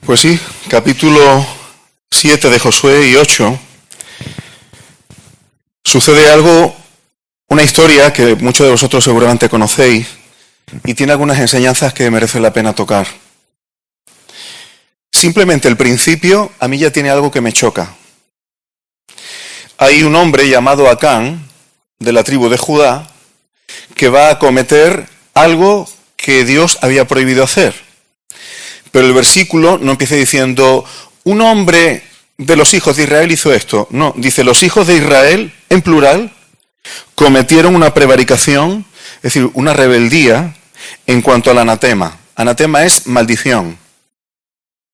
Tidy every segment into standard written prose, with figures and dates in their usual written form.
Pues sí, capítulo 7 de Josué y 8, sucede algo, una historia que muchos de vosotros seguramente conocéis y tiene algunas enseñanzas que merece la pena tocar. Simplemente el principio a mí ya tiene algo que me choca. Hay un hombre llamado Acán, de la tribu de Judá, que va a cometer algo que Dios había prohibido hacer. Pero el versículo no empieza diciendo, un hombre de los hijos de Israel hizo esto. No, dice, los hijos de Israel, en plural, cometieron una prevaricación, es decir, una rebeldía en cuanto al anatema. Anatema es maldición.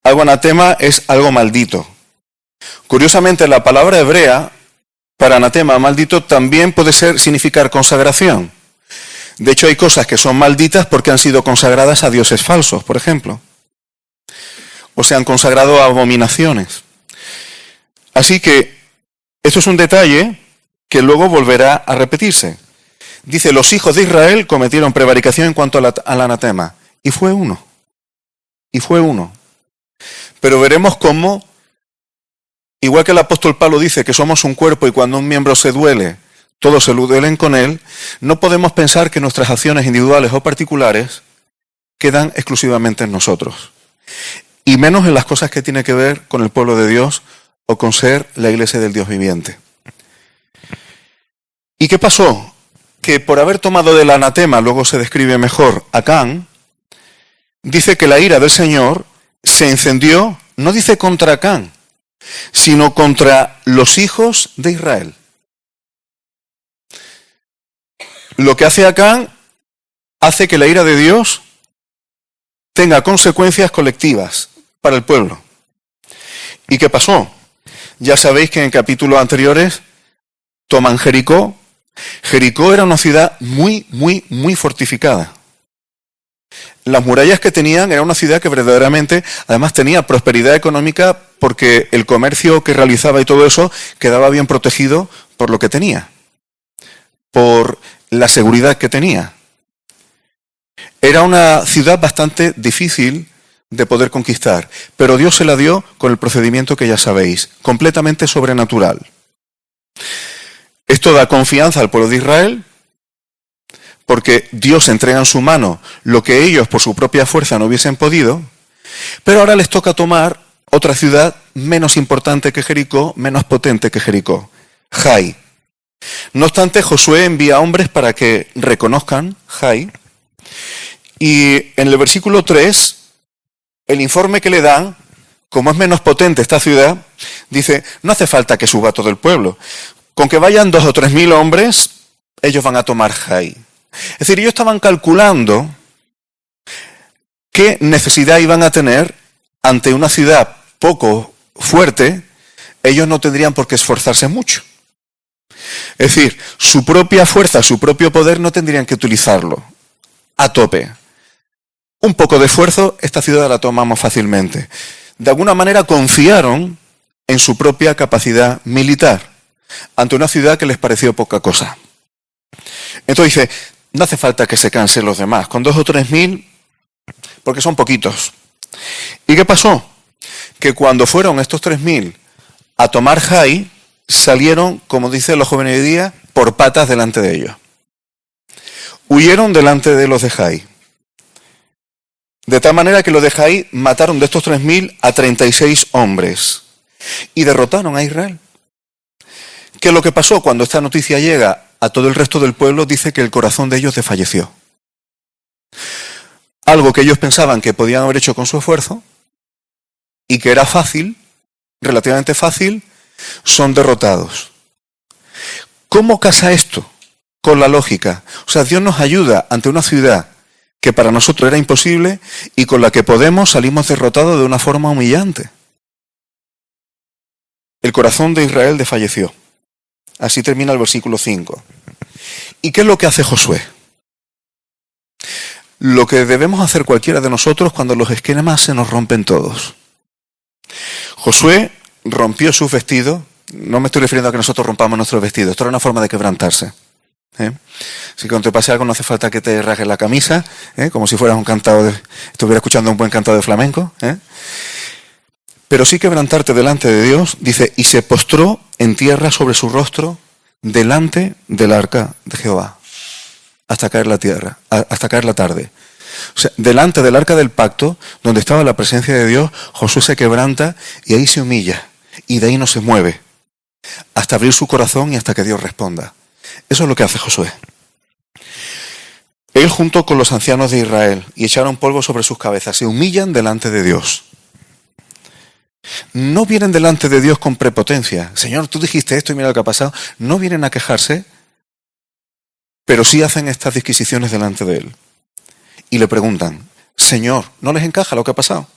Algo anatema es algo maldito. Curiosamente, la palabra hebrea para anatema, maldito, también puede significar consagración. De hecho, hay cosas que son malditas porque han sido consagradas a dioses falsos, por ejemplo. O se han consagrado a abominaciones. Así que esto es un detalle que luego volverá a repetirse. Dice, los hijos de Israel cometieron prevaricación en cuanto al anatema. Y fue uno. Y fue uno. Pero veremos cómo, igual que el apóstol Pablo dice que somos un cuerpo y cuando un miembro se duele, todos se duelen con él, no podemos pensar que nuestras acciones individuales o particulares quedan exclusivamente en nosotros. Y menos en las cosas que tienen que ver con el pueblo de Dios o con ser la iglesia del Dios viviente. ¿Y qué pasó? Que por haber tomado del anatema, luego se describe mejor Acán, dice que la ira del Señor se encendió, no dice contra Acán, sino contra los hijos de Israel. Lo que hace Acán hace que la ira de Dios tenga consecuencias colectivas para el pueblo. ¿Y qué pasó? Ya sabéis que en capítulos anteriores toman Jericó. Jericó era una ciudad muy fortificada. Las murallas que tenían era una ciudad que verdaderamente, además tenía prosperidad económica porque el comercio que realizaba y todo eso quedaba bien protegido por lo que tenía, por la seguridad que tenía. Era una ciudad bastante difícil de poder conquistar, pero Dios se la dio con el procedimiento que ya sabéis, completamente sobrenatural. Esto da confianza al pueblo de Israel, porque Dios entrega en su mano lo que ellos por su propia fuerza no hubiesen podido, pero ahora les toca tomar otra ciudad menos importante que Jericó, menos potente que Jericó, Jai. No obstante, Josué envía hombres para que reconozcan Jai, y en el versículo 3, el informe que le dan, como es menos potente esta ciudad, dice, no hace falta que suba todo el pueblo. Con que vayan 2.000 o 3.000 hombres, ellos van a tomar Jai. Es decir, ellos estaban calculando qué necesidad iban a tener ante una ciudad poco fuerte. Ellos no tendrían por qué esforzarse mucho. Es decir, su propia fuerza, su propio poder no tendrían que utilizarlo a tope. Un poco de esfuerzo, esta ciudad la tomamos fácilmente. De alguna manera confiaron en su propia capacidad militar ante una ciudad que les pareció poca cosa. Entonces dice, no hace falta que se cansen los demás, con 2.000 o 3.000, porque son poquitos. ¿Y qué pasó? Que cuando fueron estos 3.000 a tomar Jai, salieron, como dicen los jóvenes de hoy día, por patas delante de ellos. Huyeron delante de los de Jai. De tal manera que los de Jai mataron de estos 3.000 a 36 hombres y derrotaron a Israel. ¿Qué es lo que pasó? Cuando esta noticia llega a todo el resto del pueblo, dice que el corazón de ellos desfalleció. Algo que ellos pensaban que podían haber hecho con su esfuerzo y que era fácil, relativamente fácil, son derrotados. ¿Cómo casa esto con la lógica? O sea, Dios nos ayuda ante una ciudad que para nosotros era imposible y con la que salimos derrotados de una forma humillante. El corazón de Israel desfalleció. Así termina el versículo 5. ¿Y qué es lo que hace Josué? Lo que debemos hacer cualquiera de nosotros cuando los esquemas se nos rompen todos. Josué rompió sus vestidos. No me estoy refiriendo a que nosotros rompamos nuestros vestidos. Esto era una forma de quebrantarse. Si cuando te pase algo no hace falta que te rasgues la camisa, como si fueras estuviera escuchando un buen cantado de flamenco. pero sí quebrantarte delante de Dios, dice, y se postró en tierra sobre su rostro delante del arca de Jehová, hasta caer la tarde. O sea, delante del arca del pacto, donde estaba la presencia de Dios, Josué se quebranta y ahí se humilla, y de ahí no se mueve, hasta abrir su corazón y hasta que Dios responda. Eso es lo que hace Josué. Él junto con los ancianos de Israel, y echaron polvo sobre sus cabezas, se humillan delante de Dios. No vienen delante de Dios con prepotencia. Señor, tú dijiste esto y mira lo que ha pasado. No vienen a quejarse, pero sí hacen estas disquisiciones delante de Él. Y le preguntan, Señor, ¿no les encaja lo que ha pasado?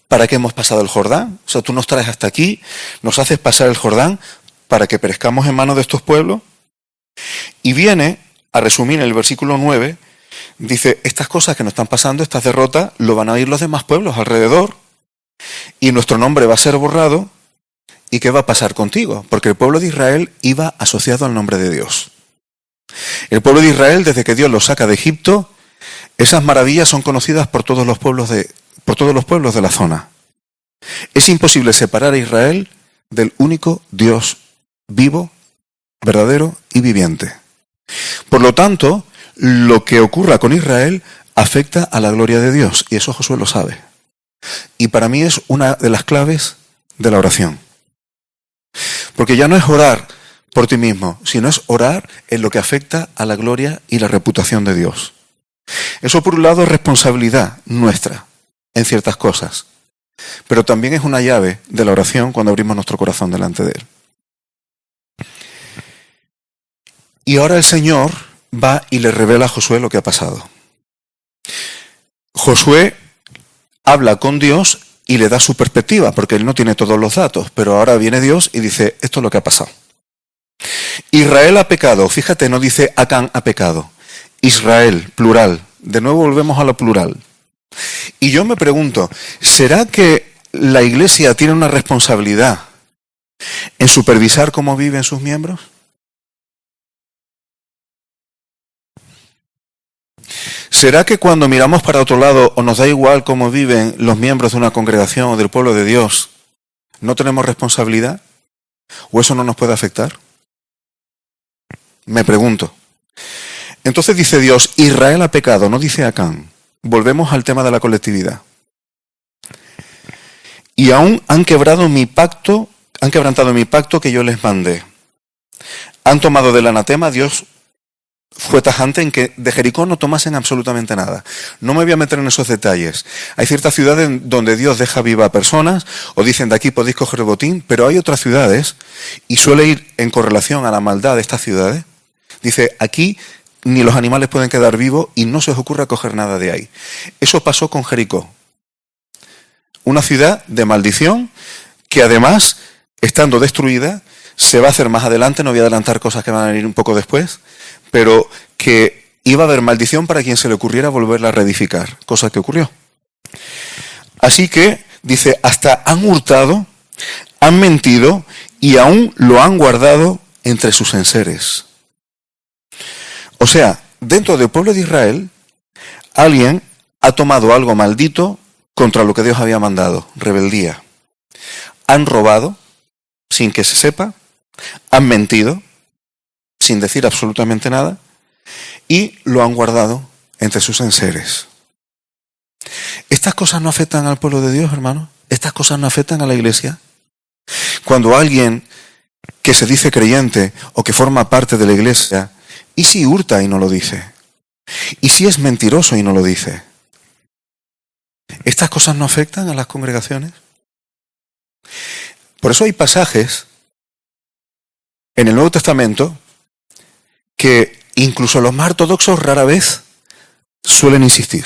¿Para qué hemos pasado el Jordán? O sea, tú nos traes hasta aquí, nos haces pasar el Jordán para que perezcamos en manos de estos pueblos. Y viene a resumir en el versículo 9, dice, estas cosas que nos están pasando, estas derrotas, lo van a oír los demás pueblos alrededor. Y nuestro nombre va a ser borrado. ¿Y qué va a pasar contigo? Porque el pueblo de Israel iba asociado al nombre de Dios. El pueblo de Israel, desde que Dios lo saca de Egipto, esas maravillas son conocidas por todos los pueblos de la zona. Es imposible separar a Israel del único Dios vivo, verdadero y viviente. Por lo tanto, lo que ocurra con Israel afecta a la gloria de Dios, y eso Josué lo sabe. Y para mí es una de las claves de la oración. Porque ya no es orar por ti mismo, sino es orar en lo que afecta a la gloria y la reputación de Dios. Eso por un lado es responsabilidad nuestra en ciertas cosas, pero también es una llave de la oración cuando abrimos nuestro corazón delante de Él. Y ahora el Señor va y le revela a Josué lo que ha pasado. Josué habla con Dios y le da su perspectiva, porque él no tiene todos los datos, pero ahora viene Dios y dice, esto es lo que ha pasado. Israel ha pecado, fíjate, no dice Acán ha pecado. Israel, plural. De nuevo volvemos a lo plural. Y yo me pregunto, ¿será que la Iglesia tiene una responsabilidad en supervisar cómo viven sus miembros? ¿Será que cuando miramos para otro lado o nos da igual cómo viven los miembros de una congregación o del pueblo de Dios, no tenemos responsabilidad? ¿O eso no nos puede afectar? Me pregunto. Entonces dice Dios, Israel ha pecado, no dice Acán. Volvemos al tema de la colectividad. Y aún han quebrantado mi pacto que yo les mandé. Han tomado del anatema, Dios fue tajante en que de Jericó no tomasen absolutamente nada. No me voy a meter en esos detalles. Hay ciertas ciudades donde Dios deja viva a personas, o dicen de aquí podéis coger el botín, pero hay otras ciudades, y suele ir en correlación a la maldad de estas ciudades. Dice, aquí ni los animales pueden quedar vivos y no se os ocurra coger nada de ahí. Eso pasó con Jericó. Una ciudad de maldición que además, estando destruida, se va a hacer más adelante, no voy a adelantar cosas que van a venir un poco después, pero que iba a haber maldición para quien se le ocurriera volverla a reedificar, cosa que ocurrió. Así que, dice, hasta han hurtado, han mentido y aún lo han guardado entre sus enseres. O sea, dentro del pueblo de Israel, alguien ha tomado algo maldito contra lo que Dios había mandado, rebeldía. Han robado, sin que se sepa, han mentido, sin decir absolutamente nada, y lo han guardado entre sus enseres. ¿Estas cosas no afectan al pueblo de Dios, hermano? ¿Estas cosas no afectan a la iglesia? Cuando alguien que se dice creyente o que forma parte de la iglesia, ¿y si hurta y no lo dice? ¿Y si es mentiroso y no lo dice? ¿Estas cosas no afectan a las congregaciones? Por eso hay pasajes en el Nuevo Testamento que incluso los más ortodoxos rara vez suelen insistir.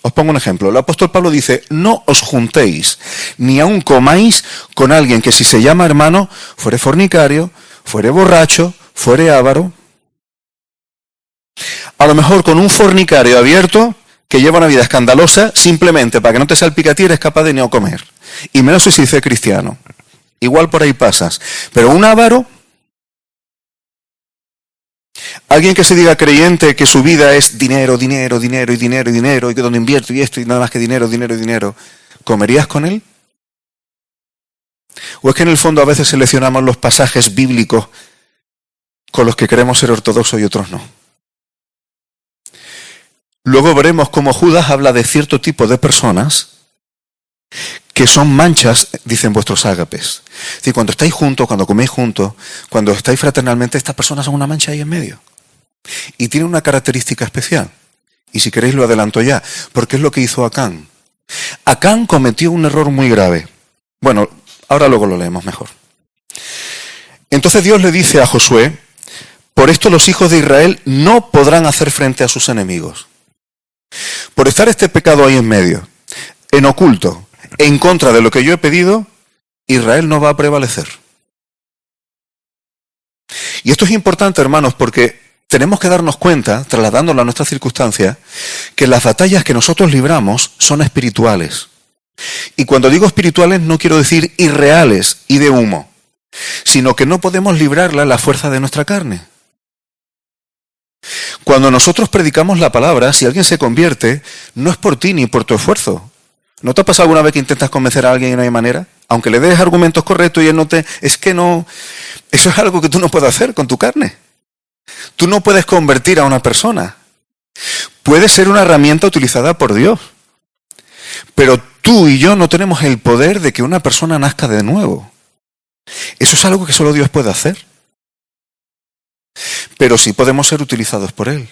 Os pongo un ejemplo. El apóstol Pablo dice, no os juntéis, ni aun comáis con alguien que si se llama hermano, fuere fornicario, fuere borracho, fuere avaro. A lo mejor con un fornicario abierto que lleva una vida escandalosa, simplemente para que no te salpique a ti eres capaz de no comer. Y menos si se dice cristiano. Igual por ahí pasas. Pero un avaro, alguien que se diga creyente, que su vida es dinero, dinero, dinero y dinero y dinero, y que donde invierto y esto y nada más que dinero, dinero y dinero, ¿comerías con él? ¿O es que en el fondo a veces seleccionamos los pasajes bíblicos con los que queremos ser ortodoxos y otros no? Luego veremos cómo Judas habla de cierto tipo de personas que son manchas, dicen vuestros ágapes. Es decir, cuando estáis juntos, cuando coméis juntos, cuando estáis fraternalmente, estas personas son una mancha ahí en medio. Y tienen una característica especial. Y si queréis lo adelanto ya, porque es lo que hizo Acán. Acán cometió un error muy grave. Bueno, ahora luego lo leemos mejor. Entonces Dios le dice a Josué, por esto los hijos de Israel no podrán hacer frente a sus enemigos. Por estar este pecado ahí en medio, en oculto, en contra de lo que yo he pedido, Israel no va a prevalecer. Y esto es importante, hermanos, porque tenemos que darnos cuenta, trasladándolo a nuestras circunstancias, que las batallas que nosotros libramos son espirituales. Y cuando digo espirituales no quiero decir irreales y de humo, sino que no podemos librarla a la fuerza de nuestra carne. Cuando nosotros predicamos la palabra, si alguien se convierte, no es por ti ni por tu esfuerzo. ¿No te ha pasado alguna vez que intentas convencer a alguien y no hay manera? Aunque le des argumentos correctos y él no te... Es que no... Eso es algo que tú no puedes hacer con tu carne. Tú no puedes convertir a una persona. Puede ser una herramienta utilizada por Dios. Pero tú y yo no tenemos el poder de que una persona nazca de nuevo. Eso es algo que solo Dios puede hacer. Pero sí podemos ser utilizados por Él.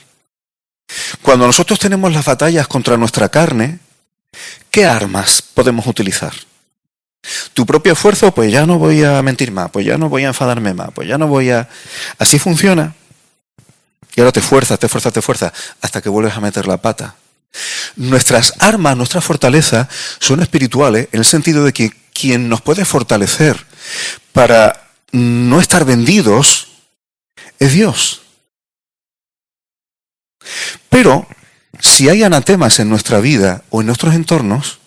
Cuando nosotros tenemos las batallas contra nuestra carne, ¿qué armas podemos utilizar? Tu propio esfuerzo, pues ya no voy a mentir más, pues ya no voy a enfadarme más, pues ya no voy a... Así funciona. Y ahora te fuerzas, hasta que vuelves a meter la pata. Nuestras armas, nuestra fortaleza, son espirituales en el sentido de que quien nos puede fortalecer para no estar vendidos es Dios. Pero si hay anatemas en nuestra vida o en nuestros entornos,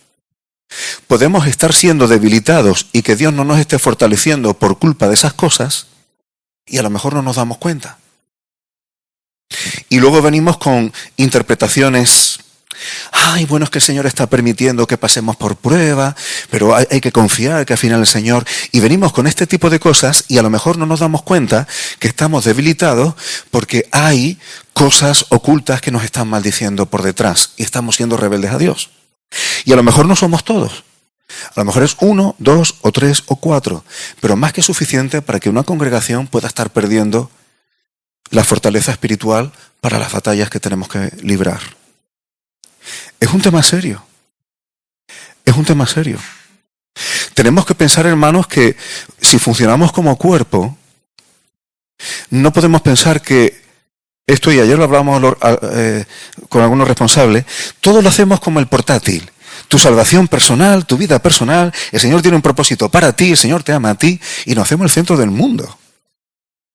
podemos estar siendo debilitados y que Dios no nos esté fortaleciendo por culpa de esas cosas y a lo mejor no nos damos cuenta. Y luego venimos con interpretaciones. Ay, bueno, es que el Señor está permitiendo que pasemos por prueba, pero hay que confiar que al final el Señor... Y venimos con este tipo de cosas y a lo mejor no nos damos cuenta que estamos debilitados porque hay cosas ocultas que nos están maldiciendo por detrás y estamos siendo rebeldes a Dios. Y a lo mejor no somos todos. A lo mejor es 1, 2 o 3 o 4, pero más que suficiente para que una congregación pueda estar perdiendo la fortaleza espiritual para las batallas que tenemos que librar. Es un tema serio. Es un tema serio. Tenemos que pensar, hermanos, que si funcionamos como cuerpo, no podemos pensar que esto, y ayer lo hablábamos con algunos responsables, todo lo hacemos como el portátil. Tu salvación personal, tu vida personal, el Señor tiene un propósito para ti, el Señor te ama a ti, y nos hacemos el centro del mundo.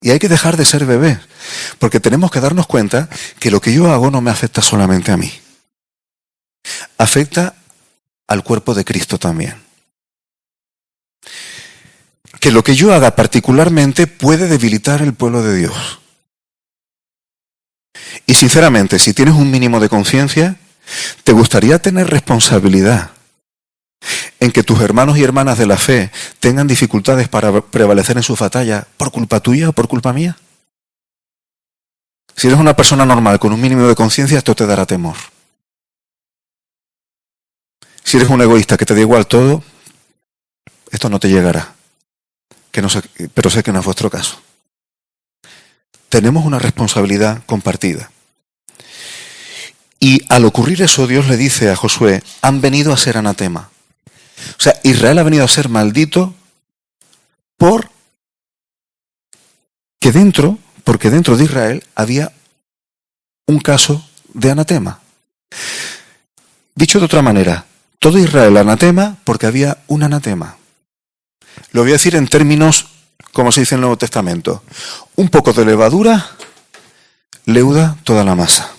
Y hay que dejar de ser bebés, porque tenemos que darnos cuenta que lo que yo hago no me afecta solamente a mí. Afecta al cuerpo de Cristo también. Que lo que yo haga particularmente puede debilitar el pueblo de Dios. Y sinceramente, si tienes un mínimo de conciencia, ¿te gustaría tener responsabilidad en que tus hermanos y hermanas de la fe tengan dificultades para prevalecer en sus batallas por culpa tuya o por culpa mía? Si eres una persona normal con un mínimo de conciencia, esto te dará temor. Si eres un egoísta que te da igual todo, esto no te llegará. Pero sé que no es vuestro caso. Tenemos una responsabilidad compartida. Y al ocurrir eso, Dios le dice a Josué, han venido a ser anatema. O sea, Israel ha venido a ser maldito porque dentro de Israel había un caso de anatema. Dicho de otra manera, todo Israel anatema porque había un anatema. Lo voy a decir en términos, como se dice en el Nuevo Testamento. Un poco de levadura leuda toda la masa.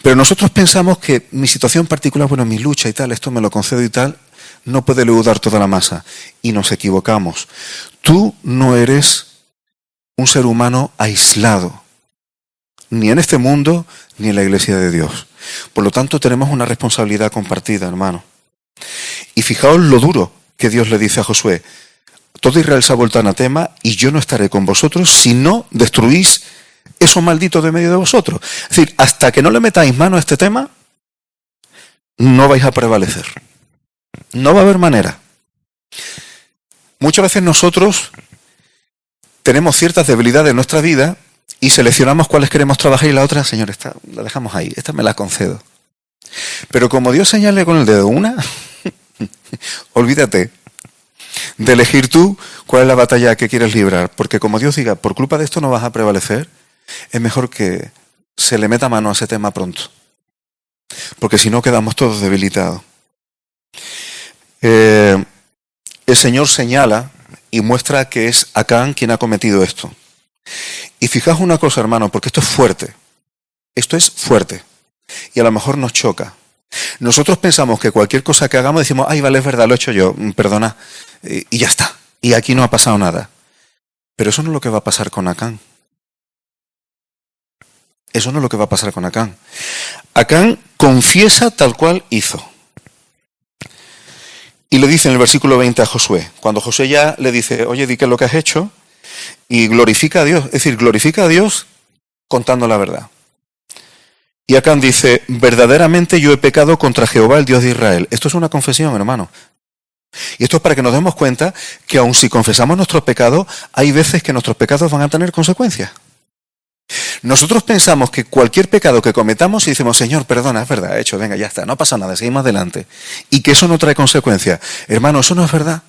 Pero nosotros pensamos que mi situación particular, bueno, mi lucha y tal, esto me lo concedo y tal, no puede leudar toda la masa. Y nos equivocamos. Tú no eres un ser humano aislado, ni en este mundo, ni en la iglesia de Dios. Por lo tanto, tenemos una responsabilidad compartida, hermano. Y fijaos lo duro que Dios le dice a Josué: todo Israel se ha vuelto anatema y yo no estaré con vosotros si no destruís eso maldito de medio de vosotros. Es decir, hasta que no le metáis mano a este tema, no vais a prevalecer. No va a haber manera. Muchas veces nosotros tenemos ciertas debilidades en nuestra vida y seleccionamos cuáles queremos trabajar y la otra, Señor, esta la dejamos ahí, esta me la concedo. Pero como Dios señale con el dedo una, olvídate de elegir tú cuál es la batalla que quieres librar, porque como Dios diga, por culpa de esto no vas a prevalecer, es mejor que se le meta mano a ese tema pronto, porque si no quedamos todos debilitados. El Señor señala y muestra que es Acán quien ha cometido esto. Y fijaos una cosa, hermano, porque esto es fuerte. Esto es fuerte. Y a lo mejor nos choca. Nosotros pensamos que cualquier cosa que hagamos decimos: ay, vale, es verdad, lo he hecho yo, perdona, y ya está. Y aquí no ha pasado nada. Pero eso no es lo que va a pasar con Acán. Eso no es lo que va a pasar con Acán. Acán confiesa tal cual hizo. Y le dice en el versículo 20 a Josué, cuando Josué ya le dice: oye, di qué es lo que has hecho, y glorifica a Dios, es decir, glorifica a Dios contando la verdad. Y Acán dice: verdaderamente yo he pecado contra Jehová, el Dios de Israel. Esto es una confesión, hermano. Y esto es para que nos demos cuenta que aun si confesamos nuestros pecados, hay veces que nuestros pecados van a tener consecuencias. Nosotros pensamos que cualquier pecado que cometamos y decimos: Señor, perdona, es verdad, he hecho, venga, ya está, no pasa nada, seguimos adelante. Y que eso no trae consecuencias. Hermano, eso no es verdad.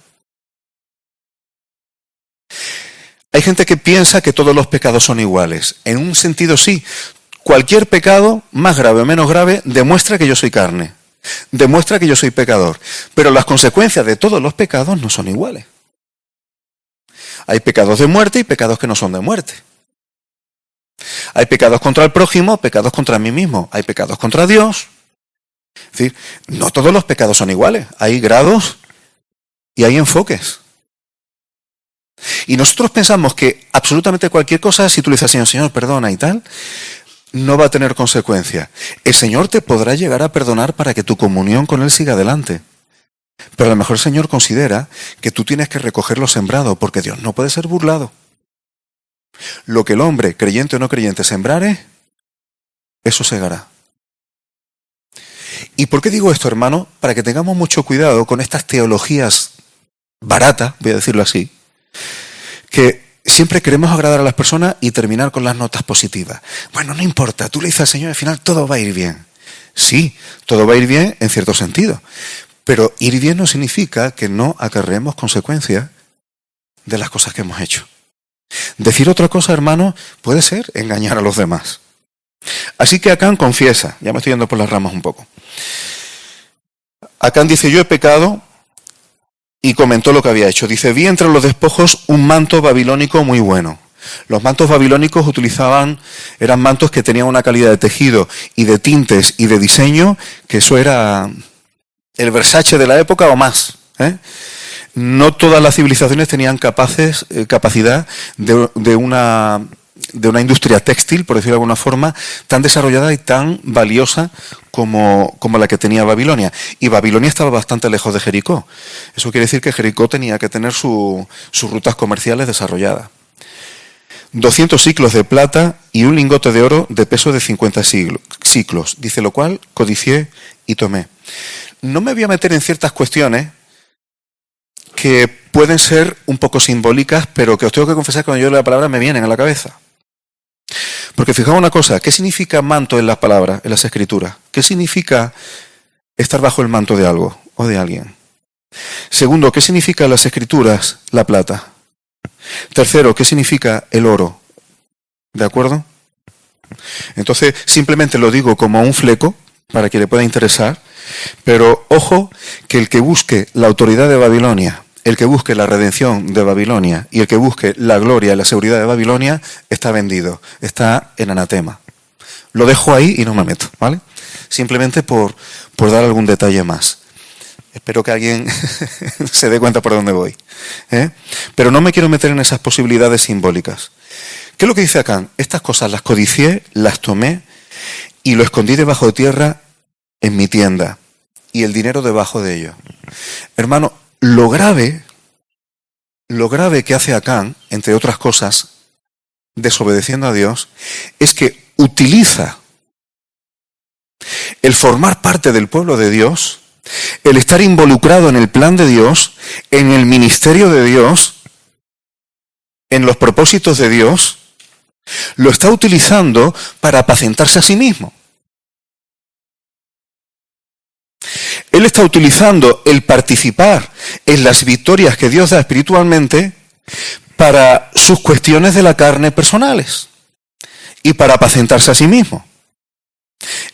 Hay gente que piensa que todos los pecados son iguales. En un sentido sí. Cualquier pecado, más grave o menos grave, demuestra que yo soy carne. Demuestra que yo soy pecador. Pero las consecuencias de todos los pecados no son iguales. Hay pecados de muerte y pecados que no son de muerte. Hay pecados contra el prójimo, pecados contra mí mismo. Hay pecados contra Dios. Es decir, no todos los pecados son iguales. Hay grados y hay enfoques. Y nosotros pensamos que absolutamente cualquier cosa, si tú le dices: Señor, perdona y tal, no va a tener consecuencias. El Señor te podrá llegar a perdonar para que tu comunión con Él siga adelante. Pero a lo mejor el Señor considera que tú tienes que recoger lo sembrado, porque Dios no puede ser burlado. Lo que el hombre, creyente o no creyente, sembrare, eso segará. ¿Y por qué digo esto, hermano? Para que tengamos mucho cuidado con estas teologías baratas, voy a decirlo así, que siempre queremos agradar a las personas y terminar con las notas positivas. Bueno, no importa, tú le dices al Señor, al final todo va a ir bien. Sí, todo va a ir bien en cierto sentido, pero ir bien no significa que no acarreemos consecuencias de las cosas que hemos hecho. Decir otra cosa, hermano, puede ser engañar a los demás. Así que Acán confiesa, ya me estoy yendo por las ramas un poco. Acán dice: yo he pecado, y comentó lo que había hecho. Dice: vi entre los despojos un manto babilónico muy bueno. Los mantos babilónicos eran mantos que tenían una calidad de tejido y de tintes y de diseño, que eso era el Versace de la época o más, ¿eh? No todas las civilizaciones tenían capacidad de una industria textil, por decirlo de alguna forma, tan desarrollada y tan valiosa como la que tenía Babilonia. Y Babilonia estaba bastante lejos de Jericó. Eso quiere decir que Jericó tenía que tener sus rutas comerciales desarrolladas. 200 siclos de plata y un lingote de oro de peso de 50 siclos. Dice: lo cual codicié y tomé. No me voy a meter en ciertas cuestiones que pueden ser un poco simbólicas, pero que os tengo que confesar que cuando yo leo la palabra me vienen a la cabeza. Porque fijaos una cosa: ¿qué significa manto en las palabras, en las escrituras? ¿Qué significa estar bajo el manto de algo o de alguien? Segundo, ¿qué significa en las escrituras la plata? Tercero, ¿qué significa el oro? ¿De acuerdo? Entonces, simplemente lo digo como un fleco para que le pueda interesar, pero ojo que el que busque la autoridad de Babilonia, el que busque la redención de Babilonia y el que busque la gloria y la seguridad de Babilonia está vendido, está en anatema. Lo dejo ahí y no me meto, ¿vale? Simplemente por dar algún detalle más. Espero que alguien se dé cuenta por dónde voy, ¿eh? Pero no me quiero meter en esas posibilidades simbólicas. ¿Qué es lo que dice Acán? Estas cosas las codicié, las tomé y lo escondí debajo de tierra en mi tienda y el dinero debajo de ello. Hermano, lo grave que hace Acán, entre otras cosas, desobedeciendo a Dios, es que utiliza el formar parte del pueblo de Dios, el estar involucrado en el plan de Dios, en el ministerio de Dios, en los propósitos de Dios, lo está utilizando para apacentarse a sí mismo. Él está utilizando el participar en las victorias que Dios da espiritualmente para sus cuestiones de la carne personales y para apacentarse a sí mismo.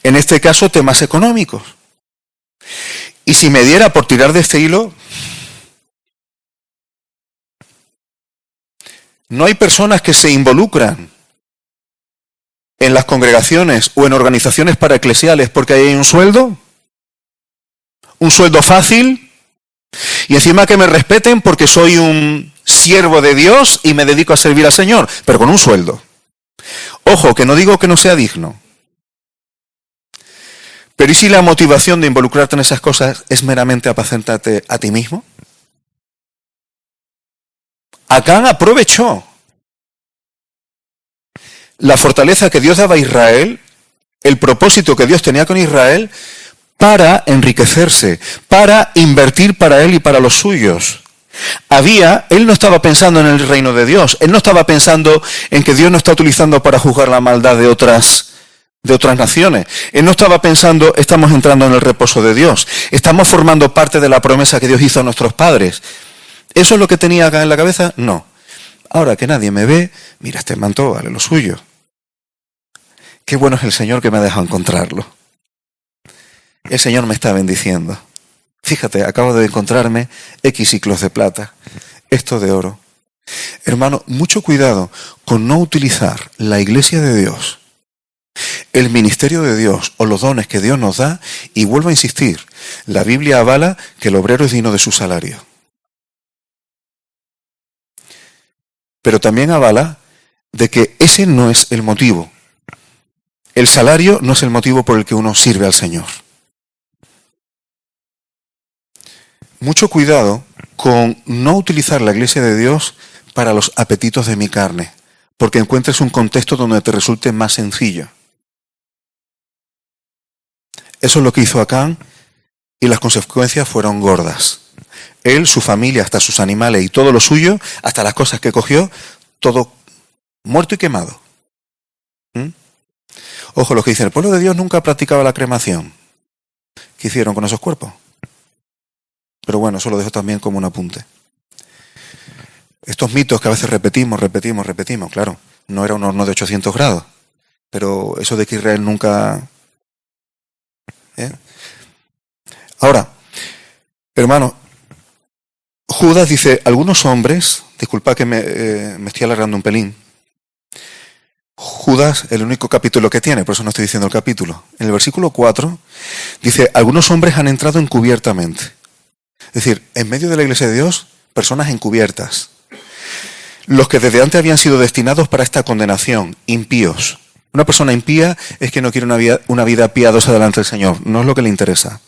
En este caso, temas económicos. Y si me diera por tirar de este hilo, no hay personas que se involucran en las congregaciones o en organizaciones paraeclesiales porque hay un sueldo fácil, y encima que me respeten porque soy un siervo de Dios y me dedico a servir al Señor, pero con un sueldo. Ojo, que no digo que no sea digno. Pero ¿y si la motivación de involucrarte en esas cosas es meramente apacentarte a ti mismo? Acán aprovechó la fortaleza que Dios daba a Israel, el propósito que Dios tenía con Israel, para enriquecerse, para invertir para él y para los suyos. Él no estaba pensando en el reino de Dios, él no estaba pensando en que Dios no está utilizando para juzgar la maldad de otras naciones. Él no estaba pensando, estamos entrando en el reposo de Dios, estamos formando parte de la promesa que Dios hizo a nuestros padres. ¿Eso es lo que tenía acá en la cabeza? No. Ahora que nadie me ve, mira, este manto vale lo suyo. Qué bueno es el Señor que me ha dejado encontrarlo. El Señor me está bendiciendo. Fíjate, acabo de encontrarme X ciclos de plata, esto de oro. Hermano, mucho cuidado con no utilizar la iglesia de Dios, el ministerio de Dios o los dones que Dios nos da, y vuelvo a insistir, la Biblia avala que el obrero es digno de su salario. Pero también avala de que ese no es el motivo. El salario no es el motivo por el que uno sirve al Señor. Mucho cuidado con no utilizar la iglesia de Dios para los apetitos de mi carne, porque encuentres un contexto donde te resulte más sencillo. Eso es lo que hizo Acán, y las consecuencias fueron gordas. Él, su familia, hasta sus animales y todo lo suyo, hasta las cosas que cogió, todo muerto y quemado. Ojo, los que dicen, el pueblo de Dios nunca practicaba la cremación. ¿Qué hicieron con esos cuerpos? Pero bueno, eso lo dejo también como un apunte. Estos mitos que a veces repetimos, claro, no era un horno de 800 grados, pero eso de que Israel nunca... Ahora, hermano, Judas dice, algunos hombres, disculpa que me estoy alargando un pelín, Judas, el único capítulo que tiene, por eso no estoy diciendo el capítulo, en el versículo 4, dice, algunos hombres han entrado encubiertamente. Es decir, en medio de la iglesia de Dios, personas encubiertas. Los que desde antes habían sido destinados para esta condenación, impíos. Una persona impía es que no quiere una vida piadosa delante del Señor, no es lo que le interesa.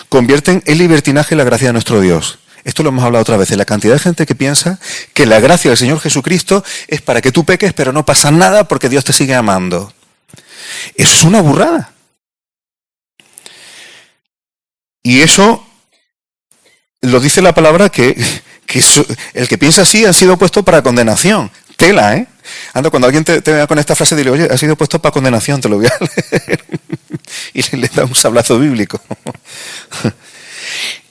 Convierten en libertinaje la gracia de nuestro Dios. Esto lo hemos hablado otra vez, de la cantidad de gente que piensa que la gracia del Señor Jesucristo es para que tú peques, pero no pasa nada porque Dios te sigue amando. Eso es una burrada. Y eso lo dice la palabra que el que piensa así ha sido puesto para condenación. Tela, ¿eh? Anda, cuando alguien te vea con esta frase, dile, oye, ha sido puesto para condenación, te lo voy a leer. Y le da un sablazo bíblico.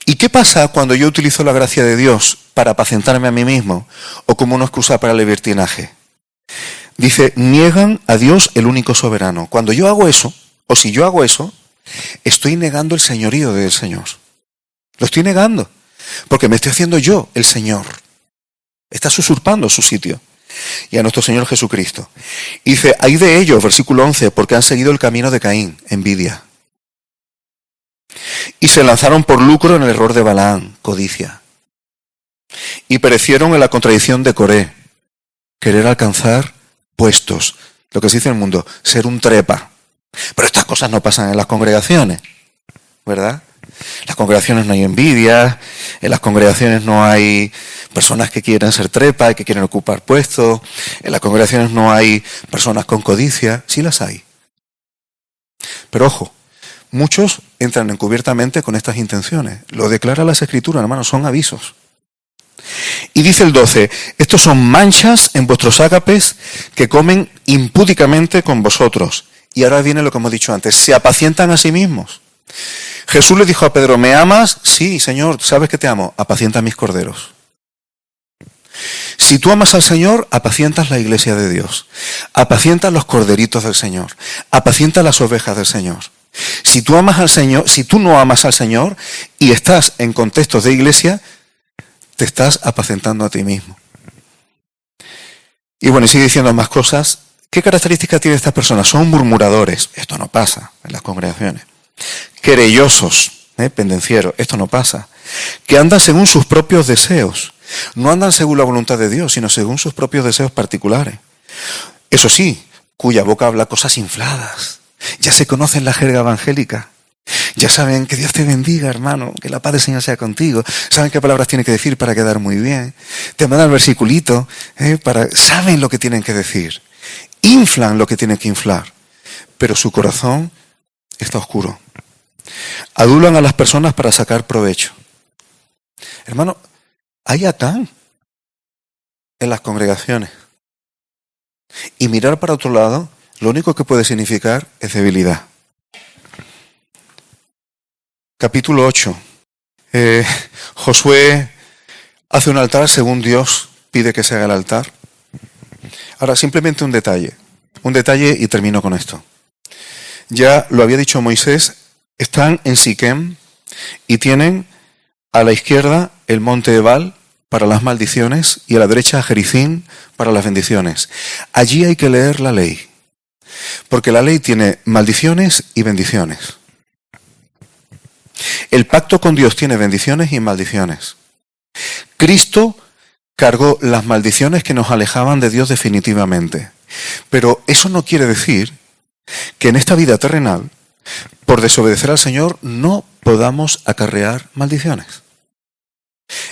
¿Y qué pasa cuando yo utilizo la gracia de Dios para apacentarme a mí mismo o como una excusa para el libertinaje? Dice, niegan a Dios el único soberano. Cuando yo hago eso, o si yo hago eso, estoy negando el señorío del Señor. Lo estoy negando, porque me estoy haciendo yo el Señor. Estás usurpando su sitio y a nuestro Señor Jesucristo. Y dice, hay de ellos, versículo 11, porque han seguido el camino de Caín, envidia. Y se lanzaron por lucro en el error de Balaam, codicia. Y perecieron en la contradicción de Coré, querer alcanzar puestos. Lo que se dice en el mundo, ser un trepa. Pero estas cosas no pasan en las congregaciones, ¿verdad? En las congregaciones no hay envidia, en las congregaciones no hay personas que quieren ser trepa y que quieren ocupar puestos, en las congregaciones no hay personas con codicia, sí las hay. Pero ojo, muchos entran encubiertamente con estas intenciones. Lo declara las Escrituras, hermanos, son avisos. Y dice el 12, estos son manchas en vuestros ágapes que comen impúdicamente con vosotros. Y ahora viene lo que hemos dicho antes, se apacientan a sí mismos. Jesús le dijo a Pedro, ¿me amas? Sí, Señor, sabes que te amo, apacienta a mis corderos. Si tú amas al Señor, apacientas la iglesia de Dios, apacientas los corderitos del Señor, apacientas las ovejas del Señor. Si tú amas al Señor, si tú no amas al Señor y estás en contextos de iglesia, te estás apacentando a ti mismo. Y bueno, y sigue diciendo más cosas. ¿Qué características tienen estas personas? Son murmuradores. Esto no pasa en las congregaciones. Querellosos, pendencieros. Esto no pasa. Que andan según sus propios deseos. No andan según la voluntad de Dios, sino según sus propios deseos particulares. Eso sí, cuya boca habla cosas infladas. Ya se conocen la jerga evangélica. Ya saben que Dios te bendiga, hermano, que la paz del Señor sea contigo. Saben qué palabras tienen que decir para quedar muy bien. Te mandan el versiculito, saben lo que tienen que decir. Inflan lo que tienen que inflar. Pero su corazón está oscuro. Adulan a las personas para sacar provecho. Hermano, hay Acán en las congregaciones. Y mirar para otro lado, lo único que puede significar es debilidad. Capítulo 8. Josué hace un altar según Dios pide que se haga el altar. Ahora, simplemente un detalle y termino con esto. Ya lo había dicho Moisés, están en Siquem y tienen a la izquierda el monte Ebal para las maldiciones y a la derecha Jericín para las bendiciones. Allí hay que leer la ley, porque la ley tiene maldiciones y bendiciones. El pacto con Dios tiene bendiciones y maldiciones. Cristo cargó las maldiciones que nos alejaban de Dios definitivamente. Pero eso no quiere decir que en esta vida terrenal, por desobedecer al Señor, no podamos acarrear maldiciones.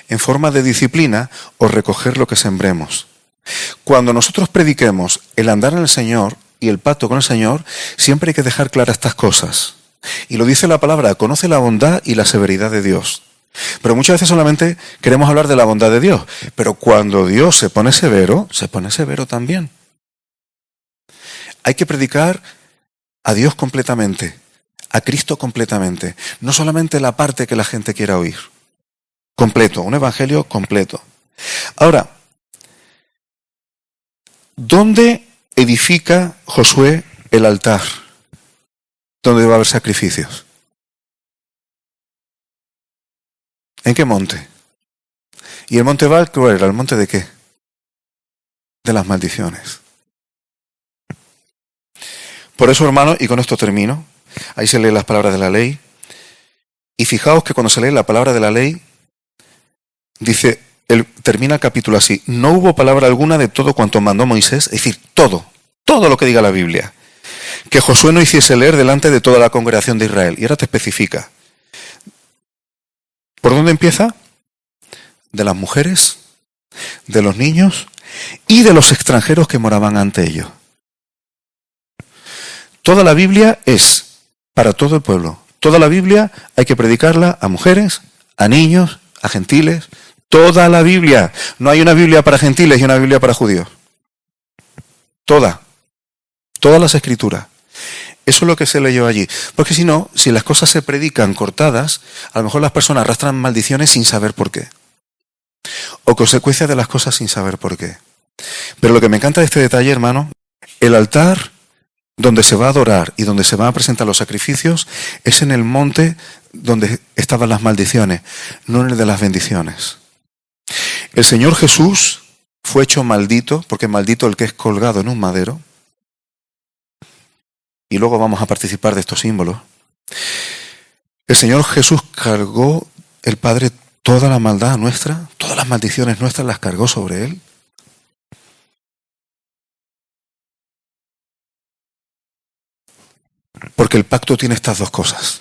En forma de disciplina o recoger lo que sembremos. Cuando nosotros prediquemos el andar en el Señor y el pacto con el Señor, siempre hay que dejar claras estas cosas. Y lo dice la palabra, conoce la bondad y la severidad de Dios. Pero muchas veces solamente queremos hablar de la bondad de Dios. Pero cuando Dios se pone severo también. Hay que predicar a Dios completamente, a Cristo completamente. No solamente la parte que la gente quiera oír. Completo, un evangelio completo. Ahora, ¿dónde edifica Josué el altar? ¿Dónde va a haber sacrificios? ¿En qué monte? ¿Y el monte Ebal cuál era? ¿El monte de qué? De las maldiciones. Por eso, hermano, y con esto termino, ahí se leen las palabras de la ley, y fijaos que cuando se lee la palabra de la ley, termina el capítulo así, no hubo palabra alguna de todo cuanto mandó Moisés, es decir, todo lo que diga la Biblia, que Josué no hiciese leer delante de toda la congregación de Israel. Y ahora te especifica. ¿Por dónde empieza? De las mujeres, de los niños y de los extranjeros que moraban ante ellos. Toda la Biblia es para todo el pueblo. Toda la Biblia hay que predicarla a mujeres, a niños, a gentiles. Toda la Biblia. No hay una Biblia para gentiles y una Biblia para judíos. Todas las escrituras. Eso es lo que se leyó allí. Porque si no, si las cosas se predican cortadas, a lo mejor las personas arrastran maldiciones sin saber por qué. O consecuencias de las cosas sin saber por qué. Pero lo que me encanta de este detalle, hermano, el altar donde se va a adorar y donde se van a presentar los sacrificios es en el monte donde estaban las maldiciones, no en el de las bendiciones. El Señor Jesús fue hecho maldito, porque maldito el que es colgado en un madero. Y luego vamos a participar de estos símbolos. El Señor Jesús cargó el Padre toda la maldad nuestra, todas las maldiciones nuestras las cargó sobre Él. Porque el pacto tiene estas dos cosas.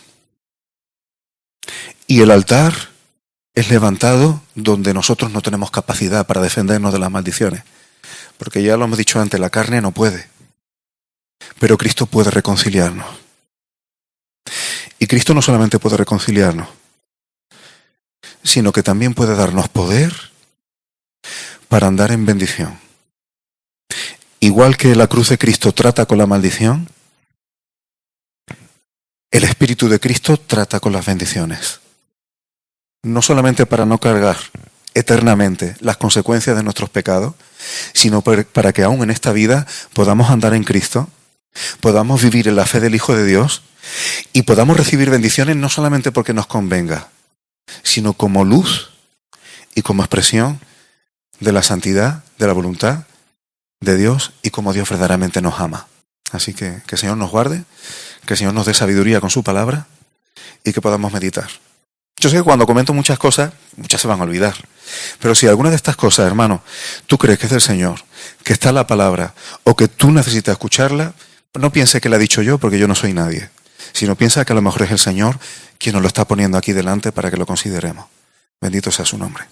Y el altar es levantado donde nosotros no tenemos capacidad para defendernos de las maldiciones. Porque ya lo hemos dicho antes, la carne no puede. Pero Cristo puede reconciliarnos. Y Cristo no solamente puede reconciliarnos, sino que también puede darnos poder para andar en bendición. Igual que la cruz de Cristo trata con la maldición, el Espíritu de Cristo trata con las bendiciones. No solamente para no cargar eternamente las consecuencias de nuestros pecados, sino para que aún en esta vida podamos andar en Cristo, podamos vivir en la fe del Hijo de Dios y podamos recibir bendiciones no solamente porque nos convenga, sino como luz y como expresión de la santidad, de la voluntad de Dios y como Dios verdaderamente nos ama. Así que el Señor nos guarde, que el Señor nos dé sabiduría con su palabra y que podamos meditar. Yo sé que cuando comento muchas cosas, muchas se van a olvidar. Pero si alguna de estas cosas, hermano, tú crees que es del Señor, que está en la palabra, o que tú necesitas escucharla, no piense que la he dicho yo porque yo no soy nadie, sino piensa que a lo mejor es el Señor quien nos lo está poniendo aquí delante para que lo consideremos. Bendito sea su nombre.